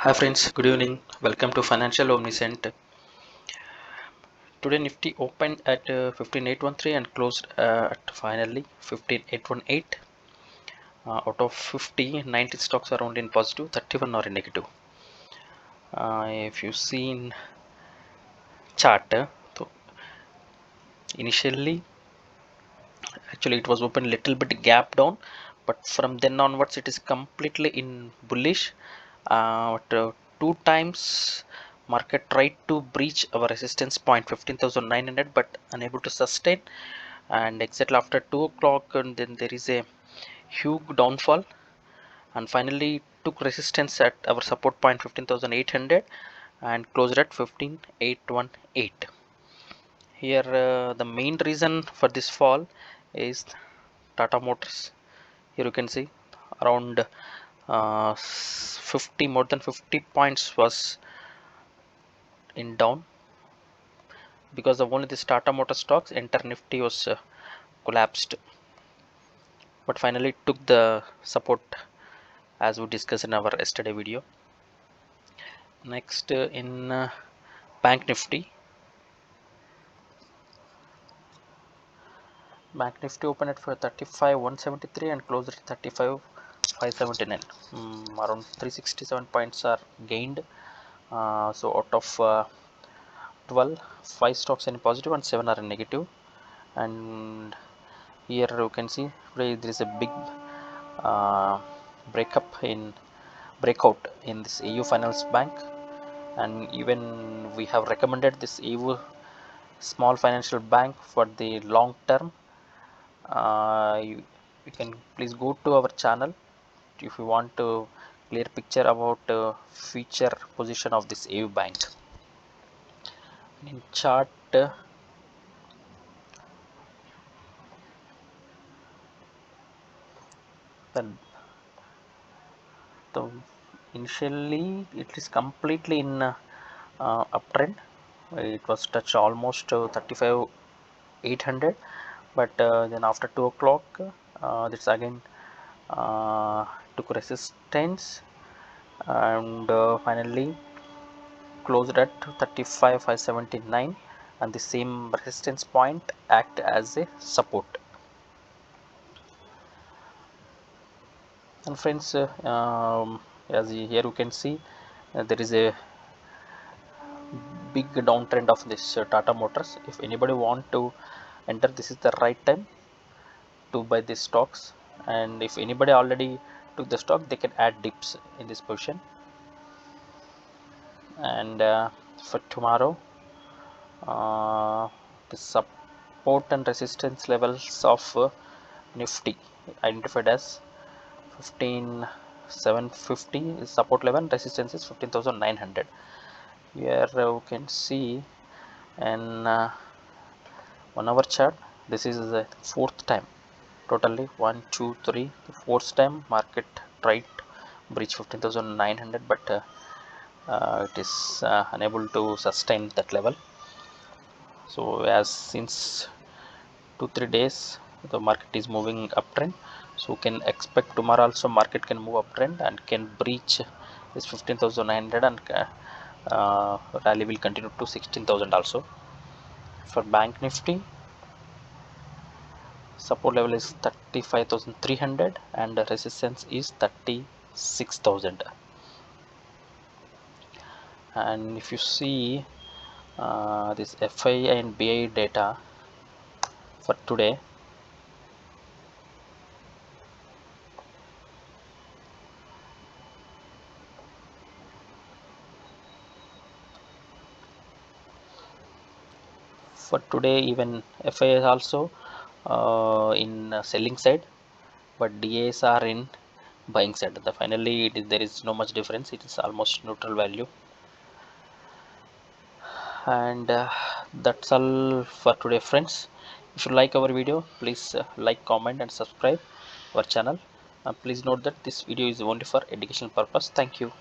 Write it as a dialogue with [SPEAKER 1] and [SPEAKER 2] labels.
[SPEAKER 1] Hi friends, good evening. Welcome to Financial Omniscient. Today Nifty opened at 15813 and closed at finally 15818. Out of 50, 90 stocks are owned in positive, 31 are in negative. If you see in chart, so initially actually it was open little bit gap down, but from then onwards it is completely in bullish. Two times market tried to breach our resistance point 15,900 but unable to sustain, and exactly after 2 o'clock and then there is a huge downfall and finally took resistance at our support point 15,800 and closed at 15,818. Here the main reason for this fall is Tata Motors. Here you can see around 50, more than 50 points was in down because of only this Tata Motor stocks. Enter Nifty was collapsed, but finally took the support as we discussed in our yesterday video. Next in Bank Nifty. Bank Nifty opened at 35,173 and closed at 35,579. Around 367 points are gained. So out of 12, 5 stocks are in positive and 7 are in negative. And here you can see there is a big breakout in this EU Finance Bank, and even we have recommended this EU small financial bank for the long term. You can please go to our channel if you want to clear picture about future position of this EU bank. In chart the initially it is completely in uptrend. It was touched almost 35,800, but then after 2 o'clock this again took resistance and finally closed at 35,579, and the same resistance point act as a support. And friends, as here you can see there is a big downtrend of this Tata Motors. If anybody want to enter, this is the right time to buy these stocks, and if anybody already took the stock, they can add dips in this position. And for tomorrow, the support and resistance levels of Nifty identified as 15,750 is support level, resistance is 15,900. Here you can see in 1 hour chart, this is the fourth time, totally 1 2 3 the fourth time market tried breach 15,900, but it is unable to sustain that level. So as since 2-3 days the market is moving uptrend, so can expect tomorrow also market can move uptrend and can breach this 15,900, and rally will continue to 16,000 also. For Bank Nifty, support level is 35,300 and the resistance is 36,000. And if you see this FI and BI data for today, even FI is also in selling side, but DAs are in buying side. Finally there is no much difference, it is almost neutral value. And that's all for today, friends. If you like our video, please like, comment and subscribe our channel. Please note that this video is only for educational purpose. Thank you.